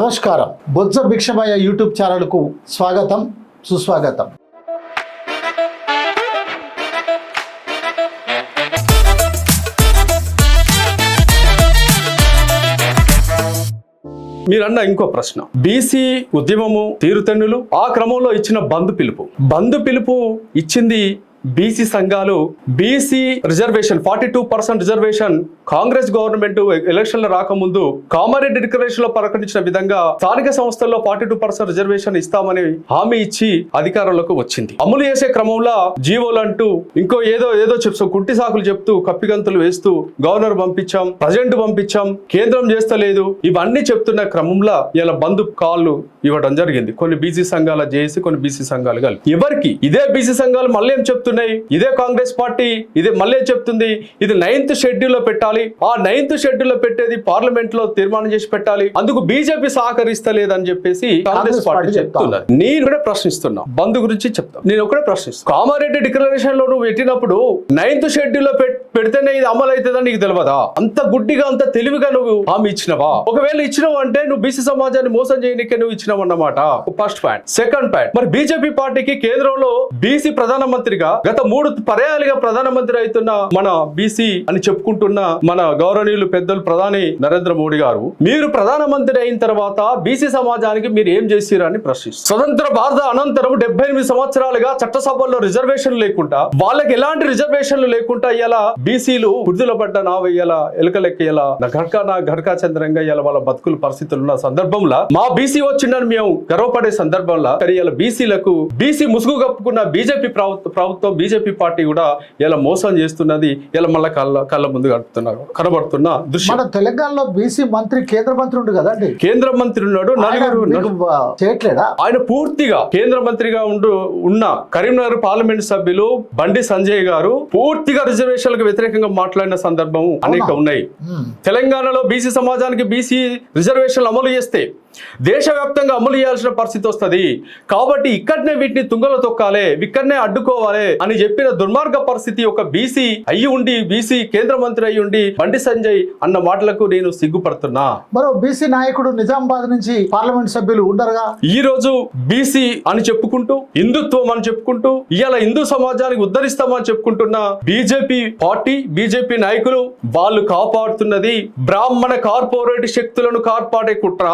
నమస్కారం. బొజ్జ భిక్షమయ్య యూట్యూబ్ ఛానల్కు స్వాగతం, సుస్వాగతం. మీరన్న ఇంకో ప్రశ్న, బీసీ ఉద్యమము తీరుతెన్నులు ఆ క్రమంలో ఇచ్చిన బంధు పిలుపు ఇచ్చింది బీసీ సంఘాలు. BC reservation 42% reservation Congress government ఎలక్షన్లు రాకముందు కామారెడ్డి డిక్లరేషన్ లో ప్రకటించిన విధంగా స్థానిక సంస్థల్లో 42% రిజర్వేషన్ ఇస్తామని హామీ ఇచ్చి అధికారంలోకి వచ్చింది. అమలు చేసే క్రమంలో జీవోలు అంటూ ఇంకో ఏదో చెప్తూ కుంటి సాకులు చెప్తూ కప్పిగంతులు వేస్తూ గవర్నర్ పంపించాం, ప్రెసిడెంట్ పంపించాం, కేంద్రం చేస్తలేదు, ఇవన్నీ చెప్తున్న క్రమంలో ఇలా బంధు కాళ్ళు ఇవ్వడం జరిగింది. కొన్ని బీసీ సంఘాల చేసి కొన్ని బీసీ సంఘాలు కలిపి ఎవరికి ఇదే బీసీ సంఘాలు మళ్ళీ ఏం చెప్తున్నాయి, ఇదే కాంగ్రెస్ పార్టీ ఇదే మళ్ళీ చెప్తుంది, ఇది 9th షెడ్యూల్ లో పెట్టాలి, ఆ 9th షెడ్యూల్ లో పెట్టేది పార్లమెంట్ లో తీర్మానం చేసి పెట్టాలి, అందుకు బీజేపీ సహకరిస్తలేదని చెప్పేసి కాంగ్రెస్ పార్టీ చెప్తున్నారు. నేను కూడా ప్రశ్నిస్తున్నా, బంధు గురించి చెప్తా, నేను ఒకటే ప్రశ్నిస్తున్నా. కామారెడ్డి డిక్లరేషన్ లో నువ్వు పెట్టినప్పుడు 9th షెడ్యూల్ లో పెడితేనే ఇది అమలు అవుతుందని నీకు తెలియదా? అంత గుడ్డిగా అంత తెలివిగా నువ్వు హామీ ఇచ్చినవా? ఒకవేళ ఇచ్చినావు అంటే నువ్వు బీసీ సమాజాన్ని మోసం చేయనికే నువ్వు ఇచ్చినావు అన్నమాట. First point. సెకండ్ పాయింట్, మరి బీజేపీ పార్టీకి కేంద్రంలో బీసీ ప్రధానమంత్రిగా గత 3 పర్యాలుగా ప్రధానమంత్రి అవుతున్న మన బీసీ అని చెప్పుకుంటున్న మన గౌరవనీయులు పెద్దలు ప్రధాని నరేంద్ర మోడీ గారు, మీరు ప్రధానమంత్రి అయిన తర్వాత బీసీ సమాజానికి మీరు ఏం చేసిరని ప్రశ్నిస్తారు. స్వతంత్ర భారత అనంతరం 78 సంవత్సరాలుగా చట్టసభల్లో రిజర్వేషన్లు లేకుండా, వాళ్ళకి ఎలాంటి రిజర్వేషన్లు లేకుండా ఇలా బీసీలు వృద్ధుల పడ్డ ఇలా ఎలుకలెక్క ఇలా ఘటకా చంద్రంగా ఇలా వాళ్ళ బతుకుల పరిస్థితులు ఉన్న సందర్భంలో మా బీసీ వచ్చిందని మేము గర్వపడే సందర్భంలో ఇలా బీసీలకు బీసీ ముసుగు కప్పుకున్న బీజేపీ ప్రభుత్వం బీజేపీ పార్టీ కూడా ఇలా మోసం చేస్తున్నది ఇలా మళ్ళీ కళ్ళ ముందు కనబడుతున్న దృశ్యం. మన తెలంగాణలో బీసీ మంత్రి కేంద్ర మంత్రి ఉండు కదండి, కేంద్ర మంత్రి ఉన్నాడు, చేయట్లేదా? ఆయన పూర్తిగా కేంద్ర మంత్రిగా ఉన్న కరీంనగర్ పార్లమెంట్ సభ్యులు బండి సంజయ్ గారు పూర్తిగా రిజర్వేషన్లకు వ్యతిరేకంగా మాట్లాడిన సందర్భం అనేక ఉన్నాయి. తెలంగాణలో బీసీ సమాజానికి బీసీ రిజర్వేషన్లు అమలు చేస్తే దేశవ్యాప్తంగా అమలు చేయాల్సిన పరిస్థితి వస్తుంది, కాబట్టి ఇక్కడనే వీటిని తుంగలో తొక్కాలి, ఇక్కడనే అడ్డుకోవాలి అని చెప్పిన దుర్మార్గ పరిస్థితి ఒక బీసీ అయ్యి ఉండి, బీసీ కేంద్ర మంత్రి అయ్యి ఉండి బండి సంజయ్ అన్న మాటలకు నేను సిగ్గుపడుతున్నా. మరో బీసీ నాయకుడు నిజామాబాద్ నుంచి పార్లమెంట్ సభ్యులు ఉండరుగా. ఈ రోజు బీసీ అని చెప్పుకుంటూ, హిందుత్వం అని చెప్పుకుంటూ, ఇవాళ హిందూ సమాజానికి ఉద్ధరిస్తామని చెప్పుకుంటున్న బీజేపీ పార్టీ బీజేపీ నాయకులు వాళ్ళు కాపాడుతున్నది బ్రాహ్మణ కార్పొరేట్ శక్తులను కాపాడే కుట్ర.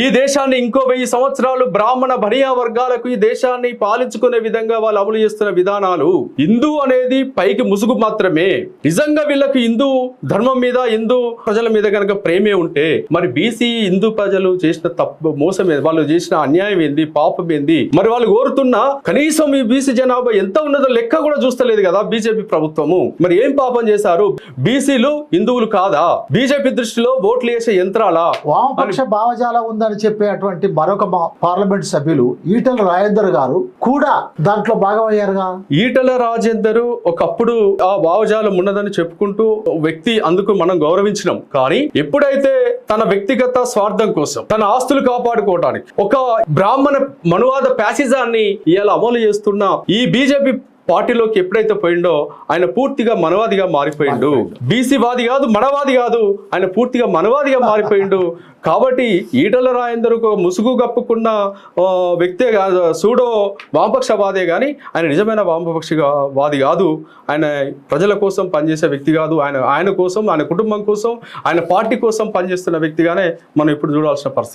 ఈ దేశాన్ని ఇంకో 1000 సంవత్సరాలు బ్రాహ్మణ బనియా వర్గాలకు ఈ దేశాన్ని పాలించుకునే విధంగా వాళ్ళు అమలు చేస్తున్న విధానాలు. హిందూ అనేది పైకి ముసుగు మాత్రమే. నిజంగా వీళ్ళకి హిందూ ధర్మం మీద, హిందూ ప్రజల మీద కనుక ప్రేమే ఉంటే మరి బీసీ హిందూ ప్రజలు చేసిన తప్పు మోసం ఏంది, వాళ్ళు చేసిన అన్యాయం ఏంది, పాపం ఏంది, మరి వాళ్ళు కోరుతున్న కనీసం ఈ బీసీ జనాభా ఎంత ఉన్నదో లెక్క కూడా చూస్తలేదు కదా బీజేపీ ప్రభుత్వము. మరి ఏం పాపం చేశారు? బీసీలు హిందువులు కాదా? బీజేపీ దృష్టిలో ఓట్లు వేసే యంత్రాలా? వామపక్ష భావజాలం ఉందని చెప్పేటువంటి మరొక పార్లమెంట్ సభ్యులు ఈటల రాజేందర్ గారు కూడా దాంట్లో భాగమయ్యారుగా. ఈటల రాజేందర్ ఒకప్పుడు ఆ భావజాలం ఉన్నదని చెప్పుకుంటూ వ్యక్తి, అందుకు మనం గౌరవించినాం. కానీ ఎప్పుడైతే తన వ్యక్తిగత స్వార్థం కోసం, తన ఆస్తులు కాపాడుకోవడానికి ఒక బ్రాహ్మణ మనువాద ప్యాసిజాన్ని ఇలా అమలు చేస్తున్న ఈ బీజేపీ పార్టీలోకి ఎప్పుడైతే పోయిండో ఆయన పూర్తిగా మనవాదిగా మారిపోయిండు. బీసీ వాది కాదు, మనవాది కాదు, ఆయన పూర్తిగా మనవాదిగా మారిపోయిండు. కాబట్టి ఈటల రాజేందర్ ముసుగు కప్పుకున్న వ్యక్తే కాదు, సూడో వామపక్షవాదే కానీ ఆయన నిజమైన వామపక్షవాది కాదు. ఆయన ప్రజల కోసం పనిచేసే వ్యక్తి కాదు. ఆయన కోసం, ఆయన కుటుంబం కోసం, ఆయన పార్టీ కోసం పనిచేస్తున్న వ్యక్తిగానే మనం ఇప్పుడు చూడాల్సిన పరిస్థితి.